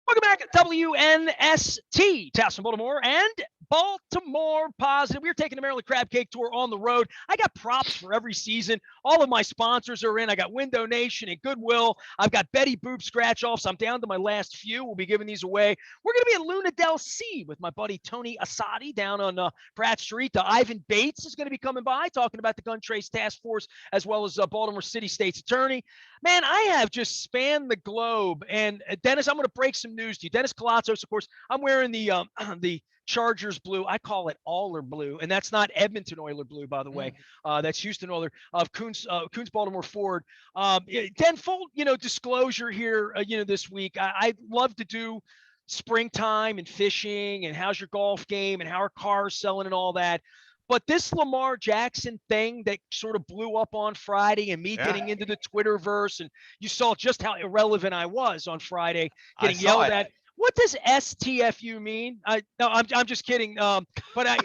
Welcome back to WNST, Towson, Baltimore, and Baltimore Positive. We're taking the Maryland Crab Cake Tour on the road. I got props for every season. All of my sponsors are in. I got Window Nation and Goodwill. I've got Betty Boop scratch-offs. I'm down to my last few. We'll be giving these away. We're going to be at Luna Del C with my buddy Tony Asadi down on Pratt Street. Ivan Bates is going to be coming by talking about the Gun Trace Task Force as well as Baltimore City State's Attorney. Man, I have just spanned the globe. And Dennis, I'm going to break some news to you. Dennis Koulatsos, of course, I'm wearing the Chargers blue. I call it Oiler blue, and that's not Edmonton Oiler blue, by the way. That's Houston Oiler of Coons Baltimore Ford. Den, full disclosure here. This week I love to do springtime and fishing and how's your golf game and how are cars selling and all that. But this Lamar Jackson thing that sort of blew up on Friday and me getting into the Twitterverse, and you saw just how irrelevant I was on Friday, getting yelled at. What does STFU mean? No, I'm just kidding. But I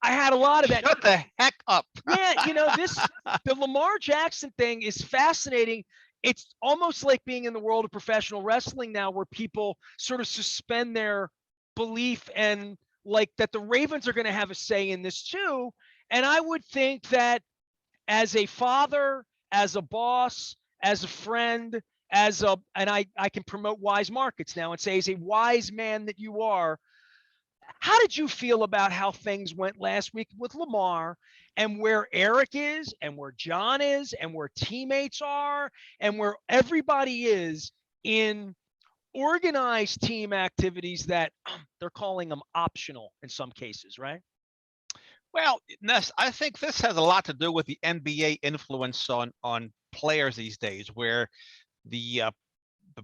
had a lot of that. Shut the heck up. Yeah, the Lamar Jackson thing is fascinating. It's almost like being in the world of professional wrestling now, where people sort of suspend their belief and like that the Ravens are going to have a say in this too. And I would think that as a father, as a boss, as a friend, and I can promote wise markets now and say, as a wise man that you are, how did you feel about how things went last week with Lamar and where Eric is and where John is and where teammates are and where everybody is in organized team activities that they're calling them optional in some cases, right? Well, Ness, I think this has a lot to do with the NBA influence on players these days, where the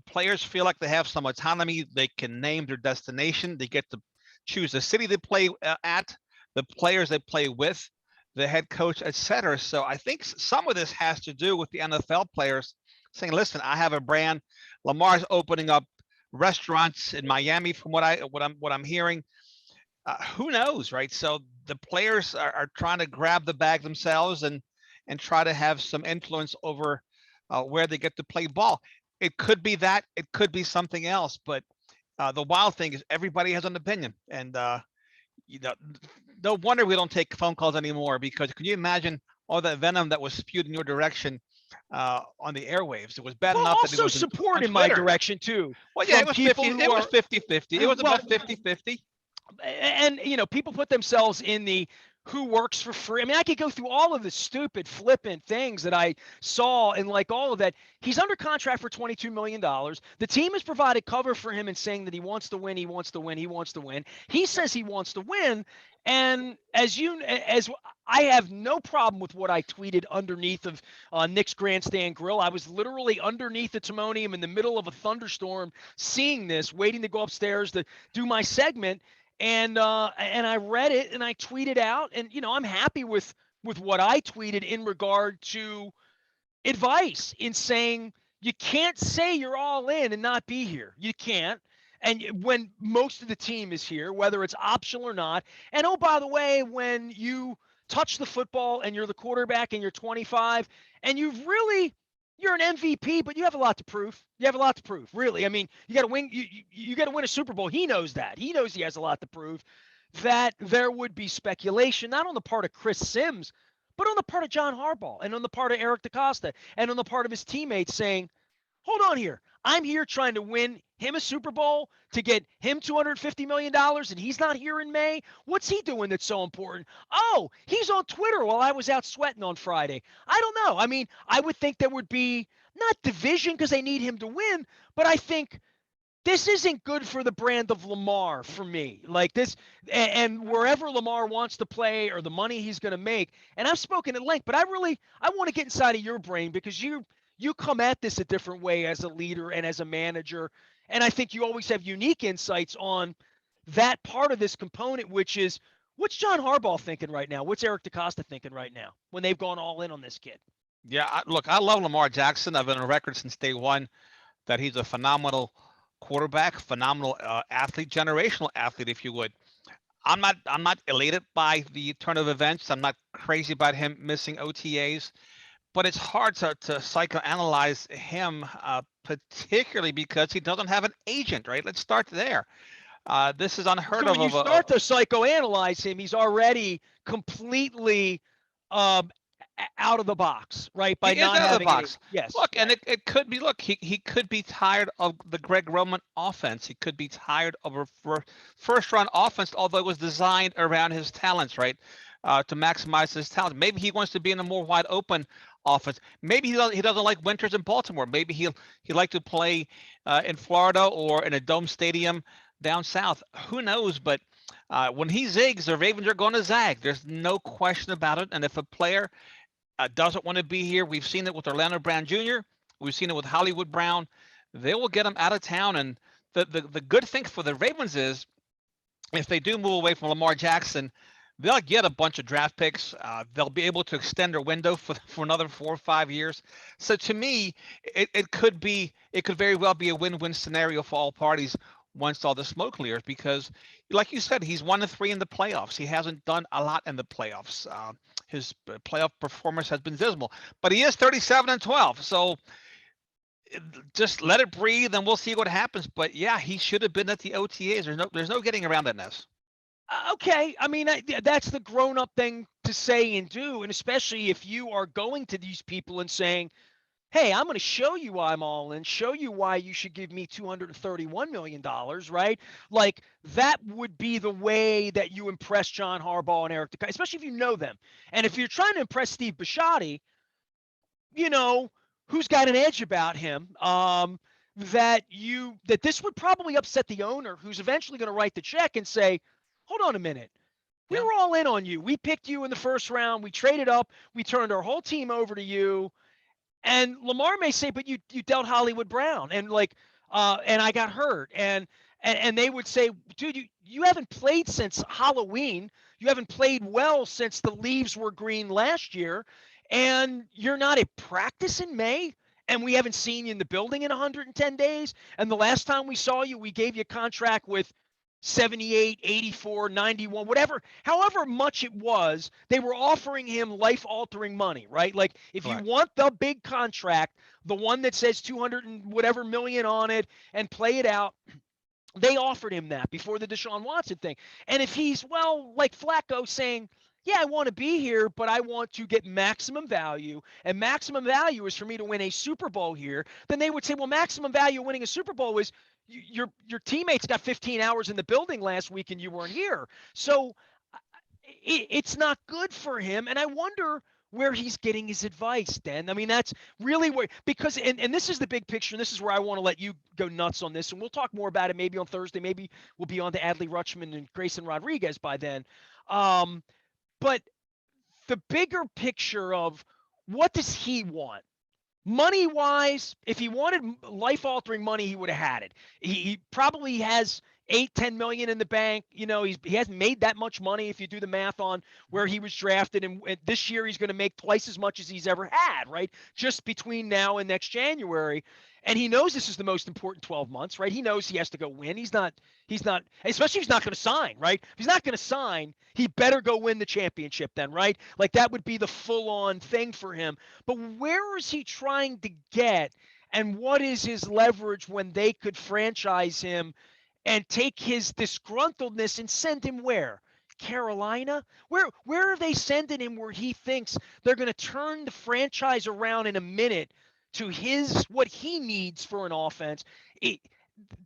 players feel like they have some autonomy. They can name their destination. They get to choose the city they play at, the players they play with, the head coach, etc. So I think some of this has to do with the NFL players saying, "Listen, I have a brand. Lamar's opening up restaurants in Miami, from what I'm hearing. Who knows, right?" So the players are trying to grab the bag themselves and try to have some influence over where they get to play ball. It could be that, it could be something else, but the wild thing is everybody has an opinion, and no wonder we don't take phone calls anymore, because can you imagine all that venom that was spewed in your direction on the airwaves? It was bad enough that it was support in my direction too. Well, yeah, it was 50-50. It was about 50-50. And people put themselves in the who works for free. I mean, I could go through all of the stupid flippant things that I saw and like all of that. He's under contract for $22 million. The team has provided cover for him in saying that he wants to win. He wants to win. He wants to win. He says he wants to win. And as I have no problem with what I tweeted underneath of Nick's Grandstand Grill. I was literally underneath the Timonium in the middle of a thunderstorm, seeing this, waiting to go upstairs to do my segment. And I read it and I tweeted out, and I'm happy with what I tweeted in regard to advice in saying you can't say you're all in and not be here. You can't. And when most of the team is here, whether it's optional or not. And oh, by the way, when you touch the football and you're the quarterback and you're 25 and you're an MVP, but you have a lot to prove. You have a lot to prove, really. I mean, you got to win. You got to win a Super Bowl. He knows that. He knows he has a lot to prove. That there would be speculation, not on the part of Chris Sims, but on the part of John Harbaugh and on the part of Eric DeCosta and on the part of his teammates saying, hold on here. I'm here trying to win him a Super Bowl to get him $250 million, and he's not here in May. What's he doing that's so important? Oh, he's on Twitter while I was out sweating on Friday. I don't know. I mean, I would think there would be not division because they need him to win, but I think this isn't good for the brand of Lamar for me. Like this, and wherever Lamar wants to play or the money he's going to make. And I've spoken at length, but I want to get inside of your brain because you come at this a different way as a leader and as a manager. And I think you always have unique insights on that part of this component, which is what's John Harbaugh thinking right now? What's Eric DeCosta thinking right now when they've gone all in on this kid? Yeah, look, I love Lamar Jackson. I've been on record since day one that he's a phenomenal quarterback, phenomenal athlete, generational athlete, if you would. I'm not elated by the turn of events. I'm not crazy about him missing OTAs. but it's hard to psychoanalyze him, particularly because he doesn't have an agent, right? Let's start there. This is unheard So when you of start to psychoanalyze him, he's already completely um, out of the box, right? he By is not out of the having any. box. Yes, Look, and right. it could be, look, he could be tired of the Greg Roman offense. He could be tired of a first round offense, although it was designed around his talents, right? To maximize his talents. Maybe he wants to be in a more wide open offense. Maybe he doesn't like winters in Baltimore. Maybe he'd like to play in Florida or in a dome stadium down south. Who knows? But when he zigs, the Ravens are going to zag. There's no question about it. And if a player doesn't want to be here. We've seen it with Orlando Brown Jr. We've seen it with Hollywood Brown. They will get him out of town. And the good thing for the Ravens is if they do move away from Lamar Jackson, they'll get a bunch of draft picks. They'll be able to extend their window for another 4 or 5 years. So to me, it could very well be a win-win scenario for all parties once all the smoke clears. Because, like you said, he's 1-3 in the playoffs. He hasn't done a lot in the playoffs. His playoff performance has been dismal, but he is 37-12. So just let it breathe, and we'll see what happens. But yeah, he should have been at the OTAs. There's no getting around that, Ness. Okay, I mean that's the grown-up thing to say and do, and especially if you are going to these people and saying, "Hey, I'm going to show you why I'm all in, show you why you should give me $231 million," right? Like that would be the way that you impress John Harbaugh and Eric DeCosta, especially if you know them. And if you're trying to impress Steve Bisciotti, you know, who's got an edge about him, that this would probably upset the owner, who's eventually going to write the check and say, "Hold on a minute. We Yeah. were all in on you. We picked you in the first round. We traded up. We turned our whole team over to you." And Lamar may say, "But you dealt Hollywood Brown, and and I got hurt." And they would say, "Dude, you haven't played since Halloween. You haven't played well since the leaves were green last year, and you're not at practice in May." And we haven't seen you in the building in 110 days. And the last time we saw you, we gave you a contract with 78, 84, 91, whatever, however much it was, they were offering him life altering money, right? Like if you Correct. want the big contract, the one that says 200 and whatever million on it and play it out, they offered him that before the Deshaun Watson thing. And if he's, well, like Flacco saying, "Yeah, I want to be here, but I want to get maximum value, and maximum value is for me to win a Super Bowl here," then they would say, "Well, maximum value winning a Super Bowl is your teammates got 15 hours in the building last week and you weren't here." So it's not good for him. And I wonder where he's getting his advice, Dan. I mean, that's really where, because, and this is the big picture. And this is where I want to let you go nuts on this. And we'll talk more about it maybe on Thursday. Maybe we'll be on to Adley Rutschman and Grayson Rodriguez by then. Um, but the bigger picture of what does he want? Money wise, if he wanted life altering money, he would have had it. He probably has 8, 10 million in the bank. You know, he hasn't made that much money if you do the math on where he was drafted. And this year he's going to make twice as much as he's ever had, right? Just between now and next January. And he knows this is the most important 12 months, right? He knows he has to go win. He's not, especially if he's not going to sign, right? If he's not going to sign, he better go win the championship then, right? Like that would be the full on thing for him. But where is he trying to get, and what is his leverage when they could franchise him and take his disgruntledness and send him where? Carolina? Where are they sending him where he thinks they're going to turn the franchise around in a minute to his what he needs for an offense?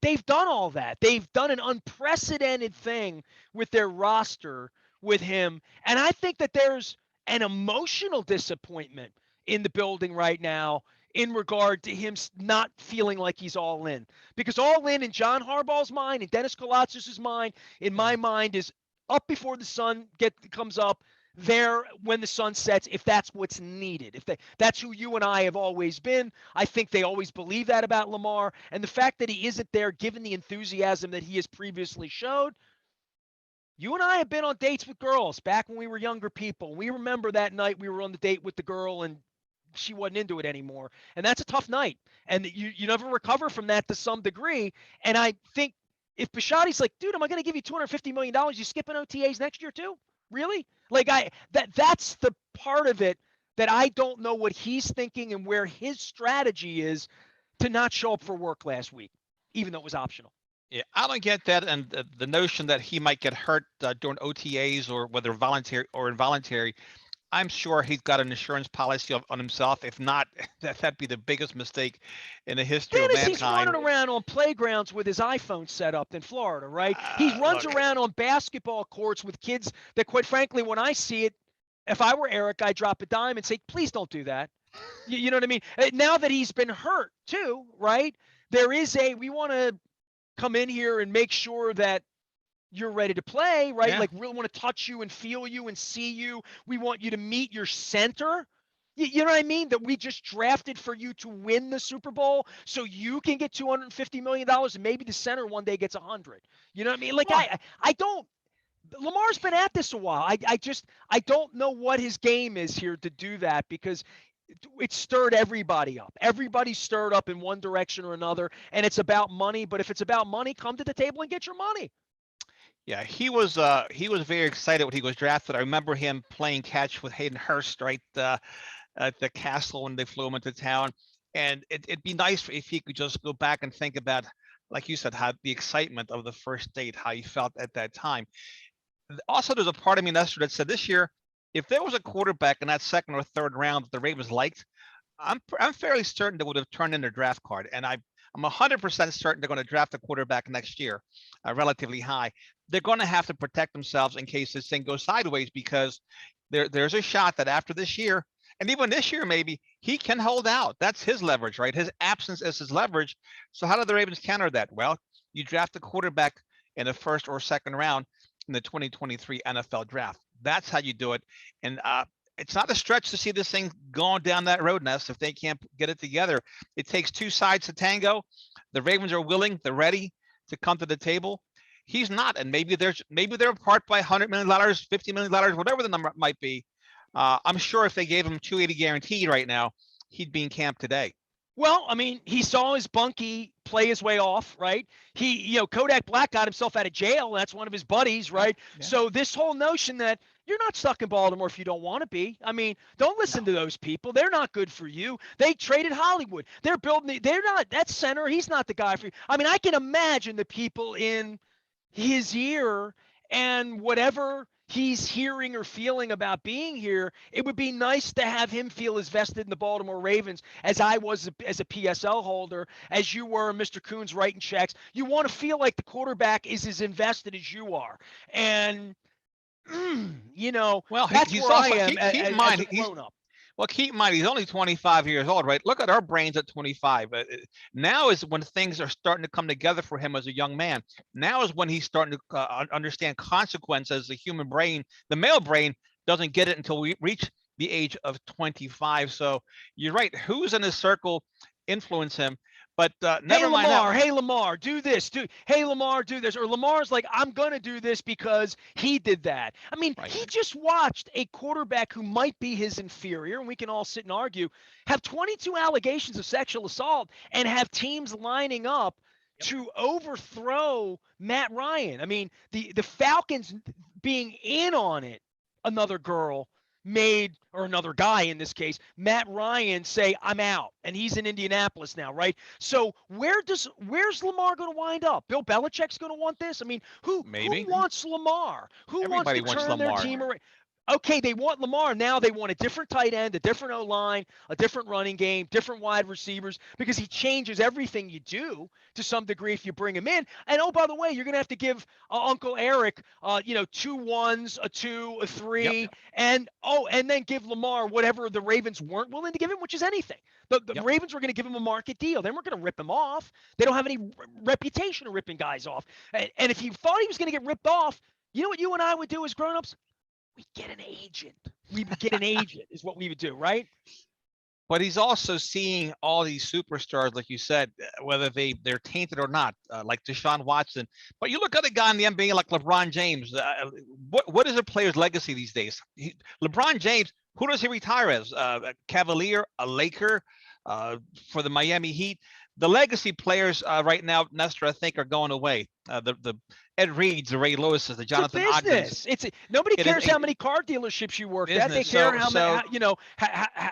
They've done all that. They've done an unprecedented thing with their roster with him. And I think that there's an emotional disappointment in the building right now in regard to him not feeling like he's all in. Because all in John Harbaugh's mind and Dennis Koulatsos' mind, in Yeah. my mind, is up before the sun comes up, there when the sun sets, if that's what's needed. That's who you and I have always been. I think they always believe that about Lamar. And the fact that he isn't there, given the enthusiasm that he has previously showed, you and I have been on dates with girls back when we were younger people. We remember that night we were on the date with the girl and she wasn't into it anymore. And that's a tough night. And you never recover from that to some degree. And I think if Bisciotti's like, "Dude, am I going to give you $250 million? You skipping OTAs next year too? Really?" Like that's the part of it that I don't know what he's thinking and where his strategy is to not show up for work last week, even though it was optional. Yeah, I don't get that, and the notion that he might get hurt during OTAs or whether voluntary or involuntary. I'm sure he's got an insurance policy on himself. If not, that'd be the biggest mistake in the history of Dennis, he's mankind. running around on playgrounds with his iPhone set up in Florida, right? He runs Look, around on basketball courts with kids that, quite frankly, when I see it, if I were Eric, I'd drop a dime and say, please don't do that. You know what I mean? Now that he's been hurt too, right? We want to come in here and make sure that you're ready to play, right? yeah, Like, really want to touch you and feel you and see you. We want you to meet your center. You know what I mean? That we just drafted for you to win the Super Bowl so you can get $250 million and maybe the center one day gets 100. You know what I mean? Like, well, I don't. Lamar's been at this a while. I don't know what his game is here to do that because it stirred everybody up. Everybody's stirred up in one direction or another, and it's about money. But if it's about money, come to the table and get your money. yeah, he was very excited when he was drafted. I remember him playing catch with Hayden Hurst, right, at the castle when they flew him into town. And it'd be nice if he could just go back and think about, like you said, how the excitement of the first date, how he felt at that time. Also, there's a part of me, Nestor, that said this year, if there was a quarterback in that second or third round that the Ravens liked, I'm fairly certain they would have turned in their draft card. And I'm 100% certain they're going to draft a quarterback next year, relatively high. They're going to have to protect themselves in case this thing goes sideways because there's a shot that after this year, and even this year maybe, he can hold out. That's his leverage, right? His absence is his leverage. So how do the Ravens counter that? Well, you draft a quarterback in the first or second round in the 2023 NFL draft. That's how you do it. And it's not a stretch to see this thing going down that road, Ness, if they can't get it together. It takes two sides to tango. The Ravens are willing, they're ready to come to the table. He's not, and maybe they're apart by $100 million, $50 million, whatever the number might be. I'm sure if they gave him 280 guaranteed right now, he'd be in camp today. Well, I mean, he saw his bunkie play his way off, right? Kodak Black got himself out of jail. That's one of his buddies, right? Yeah. So this whole notion that you're not stuck in Baltimore if you don't want to be. I mean, don't listen to those people. They're not good for you. They traded Hollywood. They're not that center. He's not the guy for you. I mean, I can imagine the people in his ear and whatever he's hearing or feeling about being here, it would be nice to have him feel as vested in the Baltimore Ravens as I was as a PSL holder, as you were, Mr. Coons, writing checks. You want to feel like the quarterback is as invested as you are. And, Well, that's he's where also I am keep in as mind a grown-up. well, keep in mind he's only 25 years old, right? Look at our brains at 25. Now is when things are starting to come together for him as a young man. Now is when he's starting to understand consequences. The human brain, the male brain, doesn't get it until we reach the age of 25. So you're right. Who's in his circle influence him? But never mind that. Hey Lamar, do this. Hey Lamar, do this. Or Lamar's like, I'm gonna do this because he did that. I mean, Right. he just watched a quarterback who might be his inferior, and we can all sit and argue, have 22 allegations of sexual assault and have teams lining up to overthrow Matt Ryan. I mean, the Falcons being in on it, another girl or another guy in this case, Matt Ryan, say, I'm out. And he's in Indianapolis now, right? So where's Lamar going to wind up? Bill Belichick's going to want this? I mean, who Maybe wants Lamar? Who wants everybody to wants turn their Lamar. team around? Okay, they want Lamar. Now they want a different tight end, a different O-line, a different running game, different wide receivers, because he changes everything you do to some degree if you bring him in. And oh, by the way, you're going to have to give Uncle Eric, 2 1s, a 2, a 3, Yep. and then give Lamar whatever the Ravens weren't willing to give him, which is anything. The Yep. Ravens were going to give him a market deal. They weren't going to rip him off. They don't have any reputation of ripping guys off. And if he thought he was going to get ripped off, you know what you and I would do as grown-ups? We get an agent. We would get an agent is what we would do, right? But he's also seeing all these superstars, like you said, whether they're tainted or not, like Deshaun Watson. But you look at a guy in the NBA like LeBron James. What is a player's legacy these days? LeBron James, who does he retire as? A Cavalier, a Laker, for the Miami Heat? the legacy players right now, Nestor, I think are going away. The Ed Reeds, the Ray Lewises, the It's a Jonathan Ogdens. business. Nobody It is cares a how many car dealerships you worked at. They business. care So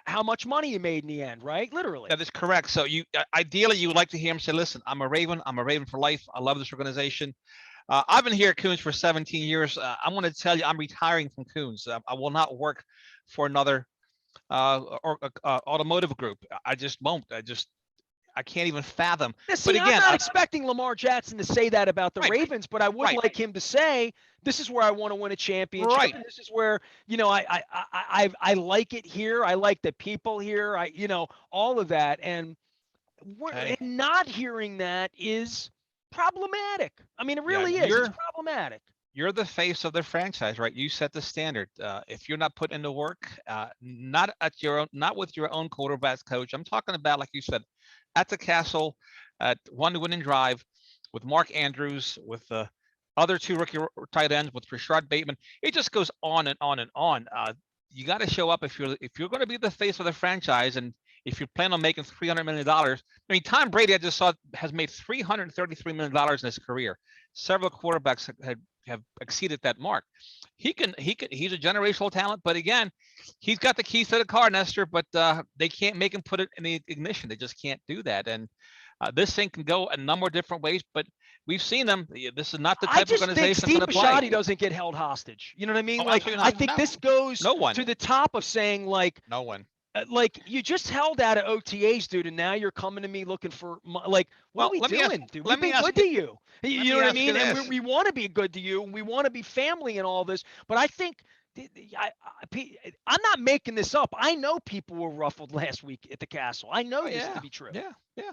how much money you made in the end, right? Literally. that is correct. So you ideally you would like to hear him say, "Listen, I'm a Raven. I'm a Raven for life. I love this organization. I've been here at Coons for 17 years. I'm going to tell you, I'm retiring from Coons. I will not work for another automotive group. I just won't. I can't even fathom. Now, But see, I'm again, not expecting Lamar Jackson to say that about the right, Ravens, but I would right, like him to say, "This is where I want to win a championship, right. and this is where I like it here. I like the people here. All of that." And Okay. not hearing that is problematic. I mean, it Yeah, really is. It's problematic. you're the face of the franchise, right? You set the standard. If you're not putting in the work, not at your own, not with your own quarterback coach. I'm talking about, like you said, at the Castle, at one winning drive, with Mark Andrews, with the other two rookie tight ends, with Rashard Bateman. It just goes on and on and on. You got to show up if you're going to be the face of the franchise, and if you plan on making $300 million. I mean, Tom Brady, I just saw, has made $333 million in his career. Several quarterbacks have exceeded that mark. He's a generational talent, but again, he's got the keys to the car, Nestor, but they can't make him put it in the ignition. They just can't do that. And this thing can go a number of different ways, but we've seen them. This is not the I type of just think organization that's Steve going to play. Bisciotti doesn't get held hostage. You know what I mean? Oh, Like, absolutely I not. think No, this goes no one, to the top of saying, no one. like you just held out of OTAs, dude, and now you're coming to me looking for like, what are Well, we doing, dude? We've let me been ask good you, to you. let You know me what I ask you mean? And this. we want to be good to you, and we want to be family and all this. But I think I'm not making this up. I know people were ruffled last week at the Castle. I know Oh this to yeah, be true. yeah, yeah.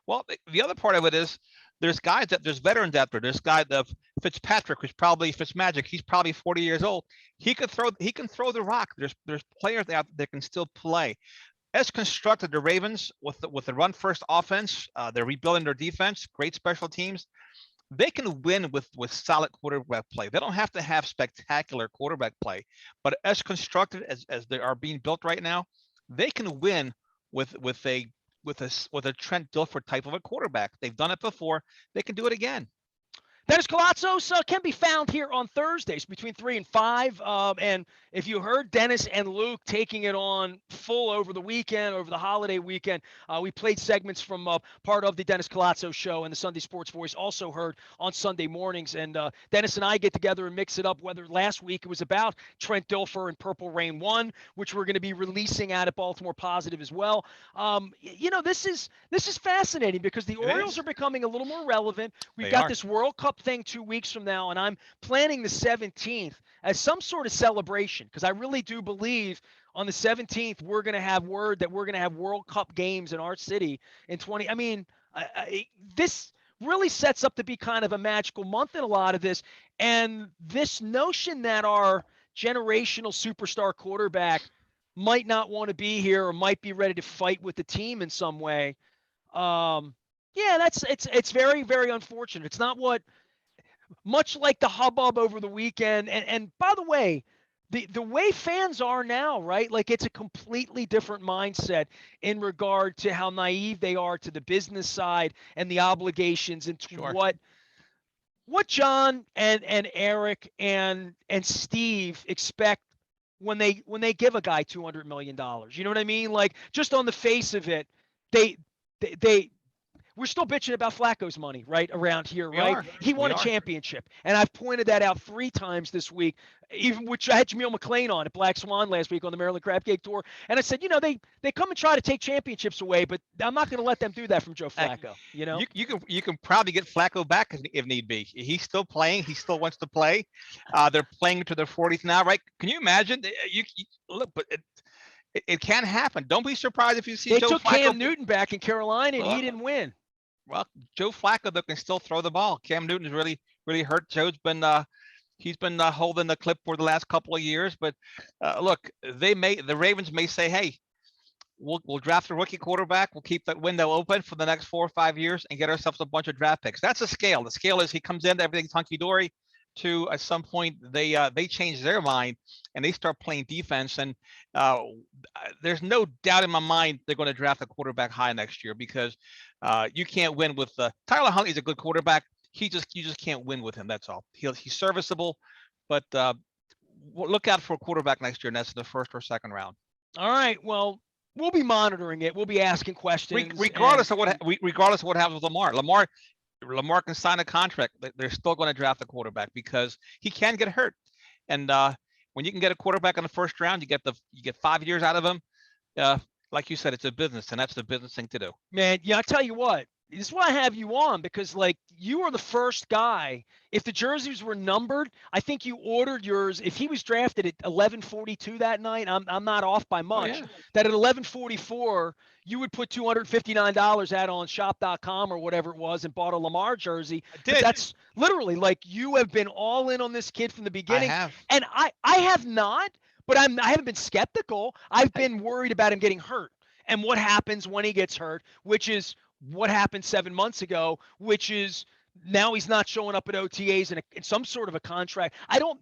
Well, the other part of it is there's veterans out there. There's guy the Fitzpatrick, who's probably Fitzmagic. He's probably 40 years old. He can throw the rock. There's players out there that can still play. As constructed, the Ravens with the run first offense, they're rebuilding their defense. Great special teams. They can win with solid quarterback play. They don't have to have spectacular quarterback play, but as constructed as they are being built right now, they can win with a Trent Dilfer type of a quarterback. They've done it before. They can do it again. Dennis Koulatsos can be found here on Thursdays between 3 and 5. And if you heard Dennis and Luke taking it on full over the weekend, over the holiday weekend, we played segments from part of the Dennis Koulatsos show and the Sunday Sports Voice, also heard on Sunday mornings. And Dennis and I get together and mix it up, whether last week it was about Trent Dilfer and Purple Rain 1, which we're going to be releasing out at Baltimore Positive as well. This is fascinating because the Orioles are becoming a little more relevant. We've got this World Cup thing 2 weeks from now, and I'm planning the 17th as some sort of celebration because I really do believe on the 17th we're going to have word that we're going to have World Cup games in our city in 20. I mean, this really sets up to be kind of a magical month in a lot of this, and this notion that our generational superstar quarterback might not want to be here or might be ready to fight with the team in some way. Yeah, it's very, very unfortunate. It's not what, much like the hubbub over the weekend. And by the way, the way fans are now, right? Like it's a completely different mindset in regard to how naive they are to the business side and the obligations and to what John and Eric and Steve expect when they give a guy $200 million. You know what I mean? Like just on the face of it, they we're still bitching about Flacco's money, right, around here, right? He won a championship. And I've pointed that out 3 times this week, even which I had Jameel McClain on at Black Swan last week on the Maryland Crab Cake Tour. And I said, they come and try to take championships away, but I'm not going to let them do that from Joe Flacco, You can probably get Flacco back if need be. He's still playing. He still wants to play. They're playing to their 40s now, right? Can you imagine? You look, but it can happen. Don't be surprised if you see Joe Flacco. They took Cam Newton back in Carolina, and he didn't win. Well, Joe Flacco though can still throw the ball. Cam Newton's really hurt. Joe's been holding the clip for the last couple of years. But look, the Ravens may say, hey, we'll draft a rookie quarterback. We'll keep that window open for the next 4 or 5 years and get ourselves a bunch of draft picks. That's a scale. The scale is he comes in, everything's hunky dory. to at some point they change their mind and they start playing defense. And uh, there's no doubt in my mind they're going to draft a quarterback high next year because you can't win with Tyler Huntley's a good quarterback. You just can't win with him. That's all. He's serviceable, but look out for a quarterback next year, and that's in the first or second round. All right. Well, we'll be monitoring it. We'll be asking questions. Regardless of what happens with Lamar can sign a contract. They're still going to draft a quarterback because he can get hurt. And when you can get a quarterback in the first round, you get 5 years out of him. Like you said, it's a business, and that's the business thing to do. Man, yeah, I tell you what, this is why I have you on, because like you are the first guy. If the jerseys were numbered, I think you ordered yours. If he was drafted at 11:42 that night, I'm not off by much. Yeah. That at 11:44, you would put $259 out on shop.com or whatever it was and bought a Lamar jersey. I But did. that's literally like you have been all in on this kid from the I beginning. have. And I have not, but I haven't been skeptical. I've been worried about him getting hurt and what happens when he gets hurt, which is what happened 7 months ago, which is now he's not showing up at OTAs in some sort of a contract. I don't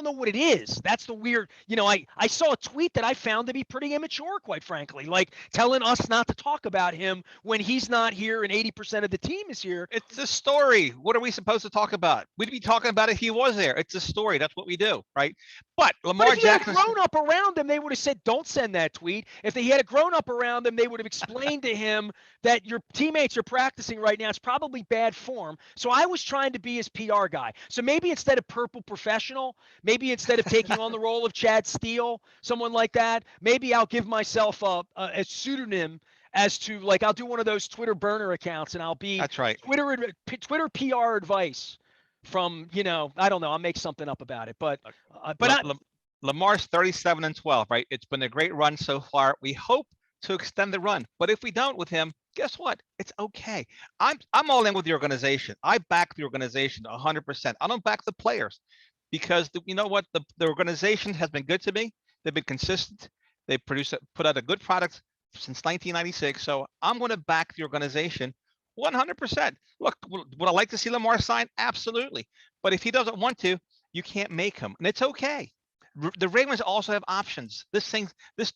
know what it is. That's the weird, I saw a tweet that I found to be pretty immature, quite frankly, like telling us not to talk about him when he's not here and 80% of the team is here. It's a story. What are we supposed to talk about? We'd be talking about it if he was there. It's a story. That's what we do, right? But Lamar But if he had a Jackson. grown up around him, they would have said, don't send that tweet. If he had a grown up around him, they would have explained to him that your teammates are practicing right now. It's probably bad form. So I was trying to be his PR guy. So maybe instead of purple professional, maybe instead of taking on the role of Chad Steele, someone like that, maybe I'll give myself a pseudonym as to like I'll do one of those Twitter burner accounts and I'll be That's right. Twitter PR advice from I don't know, I'll make something up about it, but Lamar's 37-12, right? It's been a great run so far. We hope to extend the run, but if we don't with him, guess what? It's okay. I'm all in with the organization. I back the organization 100%. I don't back the players because you know what? The organization has been good to me. They've been consistent. They put out a good product since 1996. So I'm going to back the organization 100%. Look, would I like to see Lamar sign? Absolutely. But if he doesn't want to, you can't make him, and it's okay. The Ravens also have options. This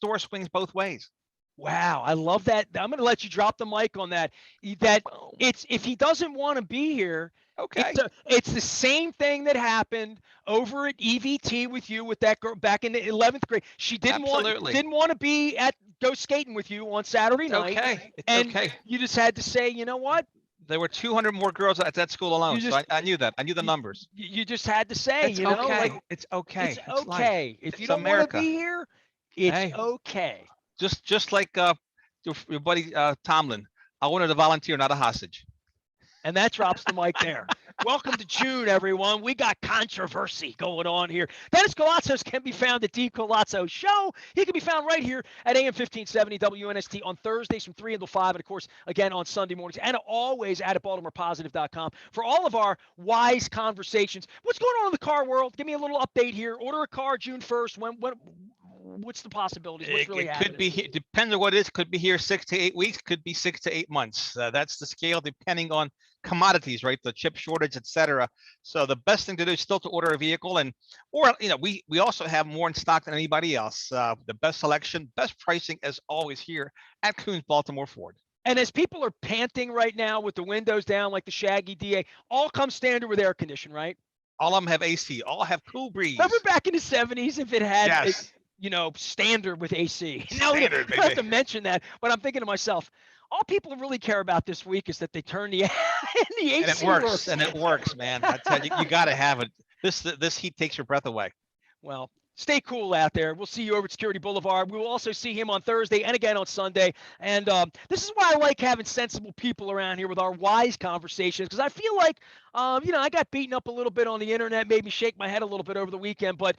door swings both ways. wow, I love that. I'm going to let you drop the mic on that. That it's if he doesn't want to be here, Okay. it's the same thing that happened over at EVT with you with that girl back in the 11th grade. She didn't want to be go skating with you on Saturday night. Okay. It's and okay. you just had to say, you know what? There were 200 more girls at that school alone, You so I knew that. I knew the numbers. You just had to say, It's okay. like It's okay. it's It's life. okay. If you It's don't want America. to be here, it's Hey. okay. Just like your buddy Tomlin. I wanted a volunteer, not a hostage. And that drops the mic there. Welcome to June, everyone. We got controversy going on here. Dennis Koulatsos can be found at D Koulatsos Show. He can be found right here at AM 1570 WNST on Thursdays from 3 until 5. And, of course, again on Sunday mornings. And always at BaltimorePositive.com for all of our wise conversations. What's going on in the car world? Give me a little update here. Order a car June 1st. What's the possibilities? What's really happening? Could be here, depends on what it is. Could be here 6 to 8 weeks. Could be 6 to 8 months. That's the scale depending on commodities, right? The chip shortage, etc. So the best thing to do is still to order a vehicle, or we also have more in stock than anybody else. The best selection, best pricing as always here at Coons Baltimore Ford. And as people are panting right now with the windows down like the Shaggy DA, all come standard with air condition, right? All of them have AC. All have cool breeze. Remember back in the 70s if it had Yes. standard with AC. Now Standard, I don't have to mention that, but I'm thinking to myself, all people really care about this week is that they turn the the AC And it works. And it works, man. I tell you, you got to have it. This heat takes your breath away. Well, stay cool out there. We'll see you over at Security Boulevard. We will also see him on Thursday and again on Sunday. And this is why I like having sensible people around here with our wise conversations, because I feel like, I got beaten up a little bit on the internet, made me shake my head a little bit over the weekend. But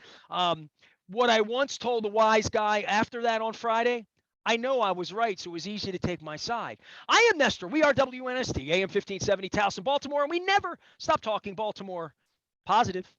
what I once told a wise guy after that on Friday, I know I was right, so it was easy to take my side. I am Nestor. We are WNST, AM 1570 Towson, Baltimore, and we never stop talking Baltimore positive.